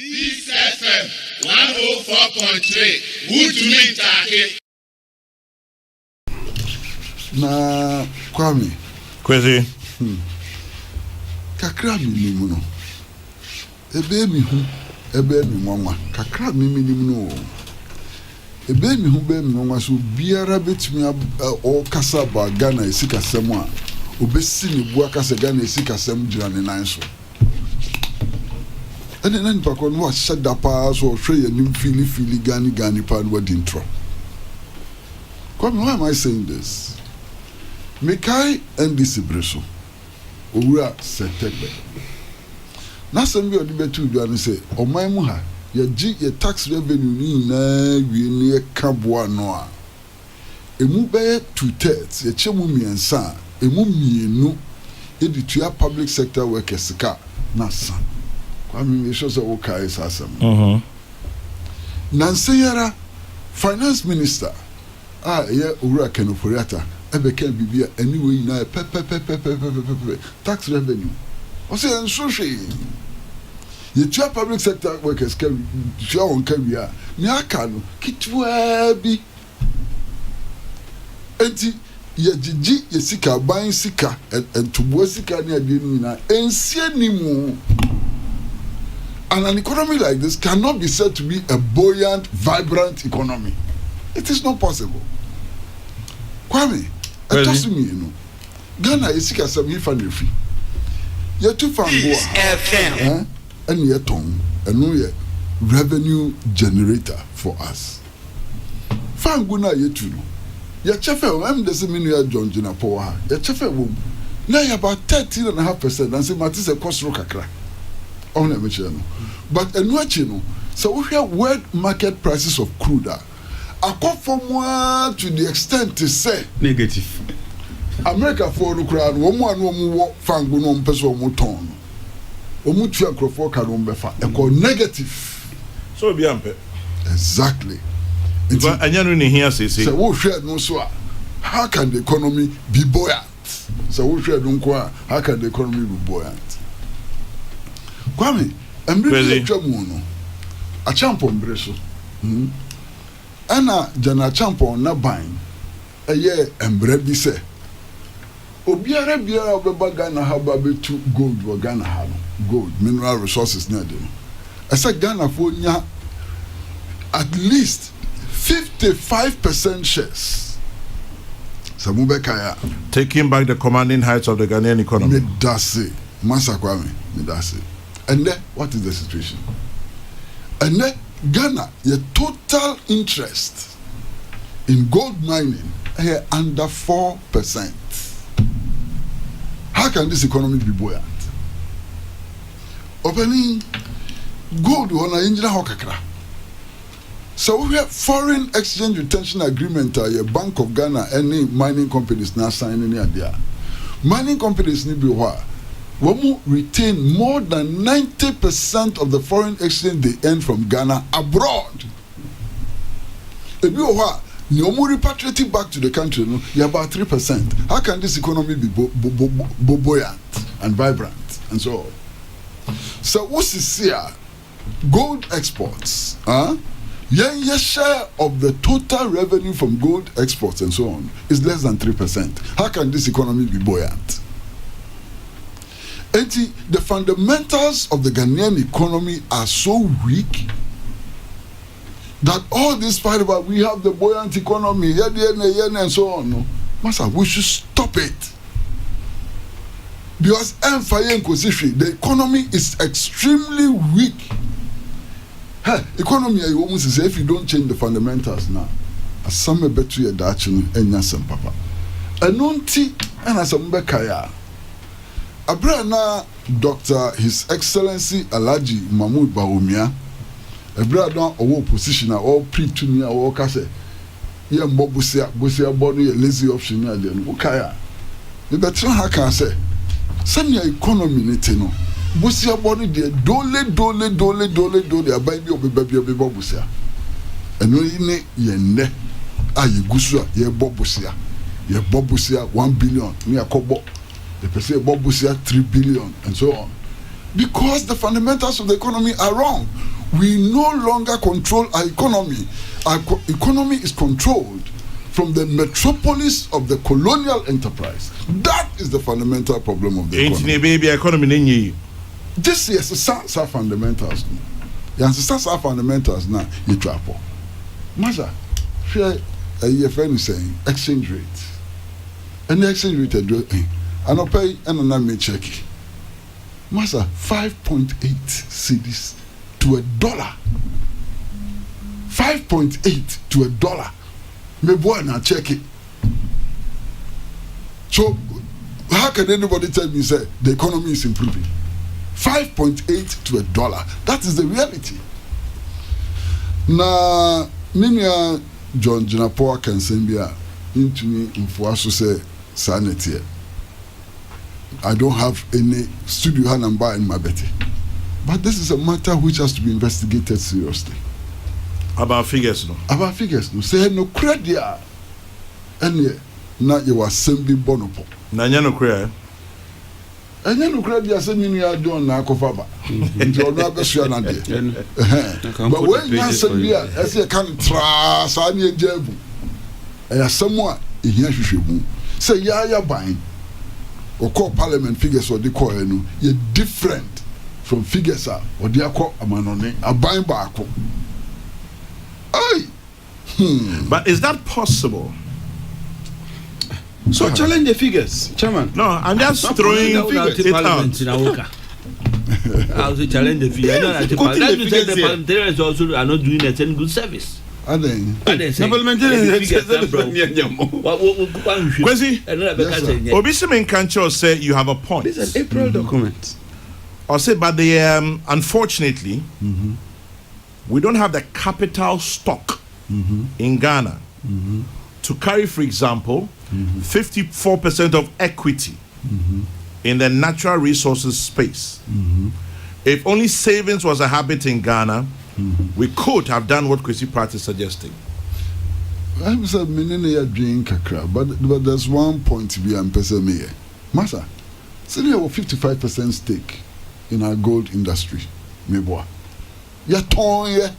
Peace FM 104.3. Woodman Take. Na Kwame. Kwezi. Kakra mi no. Ebe mi nwanwa. Kakra mi no. Ebe mi hu be mi nwanwa so biara betumi o kasa ba Ghana esikasem a obesi ne bu akasa Ghana esikasem gira ne nan so. And then Pakon was shut up as or tray and you feel Gani pan what intro. Come, why am I saying this? Mekai and this Breso. Ura setebe. Na some of the betu do and say, O my muha, your tax revenue ni na we kabwa noa. Emu be 2/3, ye chemu miensa, emu mienu, editua public sector workers ka na san. I mean, it shows that okay is awesome. Nanseyara, finance minister, yeah, Ura Kenoporiata, Ebe can be anyway na tax revenue. I say, and so she, the two public sector workers can show on career. Miakano, Kitwabi, Enti, ye Gigi, ye sika, buying sika, and to Bosika near Dinina, and see anymore. And an economy like this cannot be said to be a buoyant, vibrant economy. It is not possible. Kwame, I told me, you know, Ghana is sick as some infantry. You're too far, and yet, and revenue generator for us. Fanguna, you too. Your chef, I'm the same John Jina Power. Your chef, now you're about 13.5%, and say, Matis a cost rocker. But so we have world market prices of crude. I come from one to the extent to say negative. America for the crowd, one more fango no person moton. Omutua crofo kanombefa. E call negative. So be ampe. Exactly. But anyanu ni here say. So we share no so. How can the economy be buoyant? So we share don't how can the economy be buoyant? Kwame, embre twamu no. A champion breso. Ana jana champion na ban. Eye embre bi se. Obiara biara obeba Ghana haba betu gold wo Ghana ha no. Gold, mineral resources na de no. Esa Ghana fo nya at least 55% shares. Samubekaya taking back the commanding heights of the Ghanaian economy. Me dase. Masa Kwame, me dase. And then, what is the situation? And then, Ghana, your total interest in gold mining is under 4%. How can this economy be buoyant? Opening gold on a engine hokakra. So we have foreign exchange retention agreement. Your Bank of Ghana, any mining companies now signing there. Mining companies need be what? Womu retain more than 90% of the foreign exchange they earn from Ghana abroad. If you are you repatriate back to the country, no, you're about 3%. How can this economy be buoyant and vibrant and so on? So what's this here? Gold exports, your share of the total revenue from gold exports and so on is less than 3%. How can this economy be buoyant? The fundamentals of the Ghanaian economy are so weak that all this fight about we have the buoyant economy, and so on, no, Master, we should stop it. Because the economy is extremely weak. Economy, I almost say, if you don't change the fundamentals now, as some better your dachshund and some papa. And nonti and as some bekaya. Abrana Dr. His Excellency Alhaji Mahmoud Bawumia, Abrana owo position or pre-tunia or kase, ye mbobusia body a lazy option ya den ukaya. The better how can say, send your economy nitino. Busia body de dole ababi obebabi obebusia. And no ne ye ne aye gusua ye bobusia. Ye bobusia 1 billion ni akobo. The person 3 billion and so on. Because the fundamentals of the economy are wrong. We no longer control our economy. Our economy is controlled from the metropolis of the colonial enterprise. That is the fundamental problem of the economy. Baby economy. This is our fundamentals. Yes, our fundamentals now. You travel. Maza, share a friend is saying exchange rate. And the exchange rate I don't pay and I may check it. Maza, 5.8 cedis to $1. 5.8 to $1. Me boy now check it. So how can anybody tell me say the economy is improving? 5.8 to $1. That is the reality. Na Ninia John Jinapoa can send me into me infoaso say sanity. I don't have any studio number in my betty. But this is a matter which has to be investigated seriously. About figures, no? About figures, no. Say no credit. And now you are sending bonopo. Nanya no credit. And you no credit, I send you a John Nakofaba. Into another Shiana. But when you send me, I say, I can't trust any jebu. And as someone in here, you say, ya buying. Or call parliament figures or the call, you're different from figures or the call a man a buying back. But is that possible? So challenge the figures, Chairman. No, I'm just throwing it out. I'll challenge the figures. The parliamentarians also are not doing a good service. Kwesi, Obisimin Kancho say you have a point. This is an April document. Or say, but unfortunately, we don't have the capital stock in Ghana to carry, for example, 54% of equity in the natural resources space. If only savings was a habit in Ghana, we could have done what Kwesi Pratt is suggesting. I'm saying drink kakra, but there's one point to be person me. Master, say you have a 55% stake in our gold industry. Me boy. You're torn, yeah.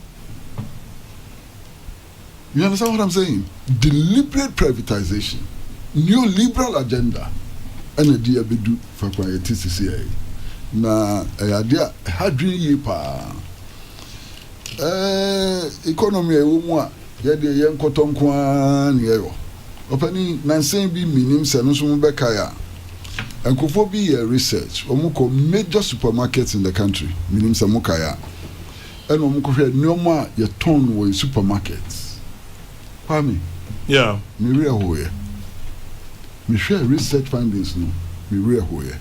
You understand what I'm saying? Deliberate privatization, neoliberal agenda, and a dear bidu for quiet TCCA. Na idea had ye pa. Economy a yɛde yɛn nkɔtɔ nkoa ne yɛyɔ ɔpani nansen bi minim sɛ no so mo bɛkae a nkɔfo bi yɛ research ɔmo kɔ major supermarkets in the country minim sɛ mo kae a ɛna ɔmo kɔhwɛ nneɛma a yɛtɔn wɔ supermarkets kwame yeah me werɛ hoyɛ mehwɛ research findings no me werɛ hoyɛ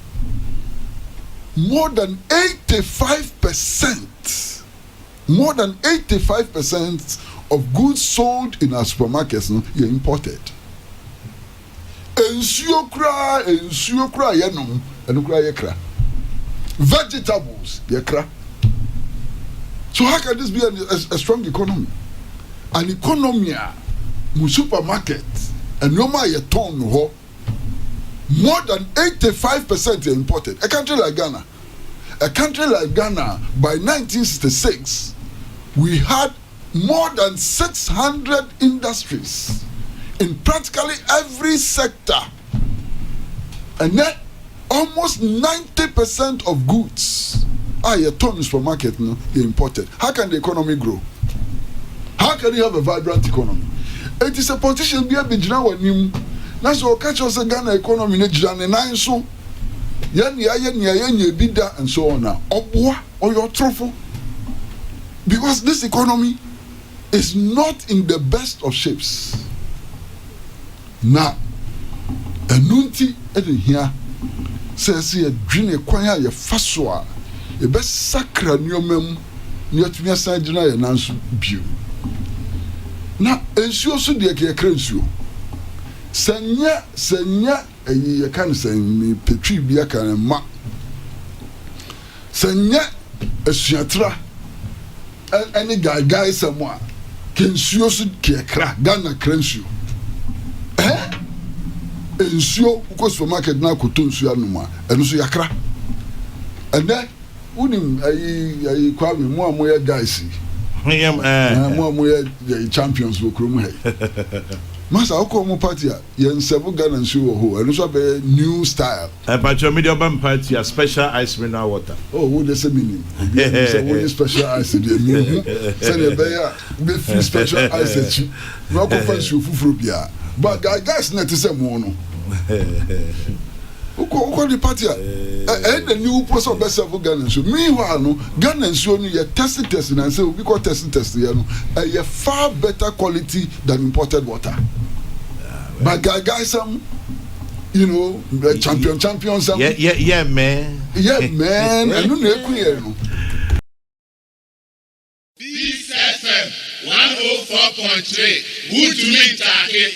more than 85% of goods sold in our supermarkets no are imported. Ensuo kra yenom eno kra yekra. Vegetables yekra. So how can this be a strong economy? An economy mu supermarket and no ma yeton ho more than 85% are imported. A country like Ghana by 1966 we had more than 600 industries in practically every sector, and then almost 90% of goods are tons from market no imported. How can the economy grow? How can you have a vibrant economy? It is a politician be a bijina wanim. Na so catch us Ghana economy ne jina nine so yen bida and so on now. Obwa or your truffle. Because this economy is not in the best of shapes. Now, a nunti in here says here, dream a choir, your faswa, a best sacra neomem, near to me, a sajina, and answer view. Now, ensure so dear Crensu. Senya, a can say me petri biakan and ma. Senya, a shiatra, and any guy somewhere. Kensuo so kekra Ghana krensuo ensuo uko supermarket na koto nsuo anuma eno so yakra ene unim ayi Kwame mo amoya guys mo amoya champions wo krom he masa okọ mo party a yen seven Ghana nso wo ho eno so be new style Pacho media ban party a special ice mineral water. Oh, wo dey say meaning say wo special ice dey me say dey be ya be free special ice echi no ko fa nso fufuro bia but guys na te say mo no Uko the party the new person be seven Ghana nso meanwhile no Ghana nso no ye test and say we call test here no a far better quality than imported water. But guys some you know champion some yeah man and no na ku here no Peace FM 104.3 Would you mean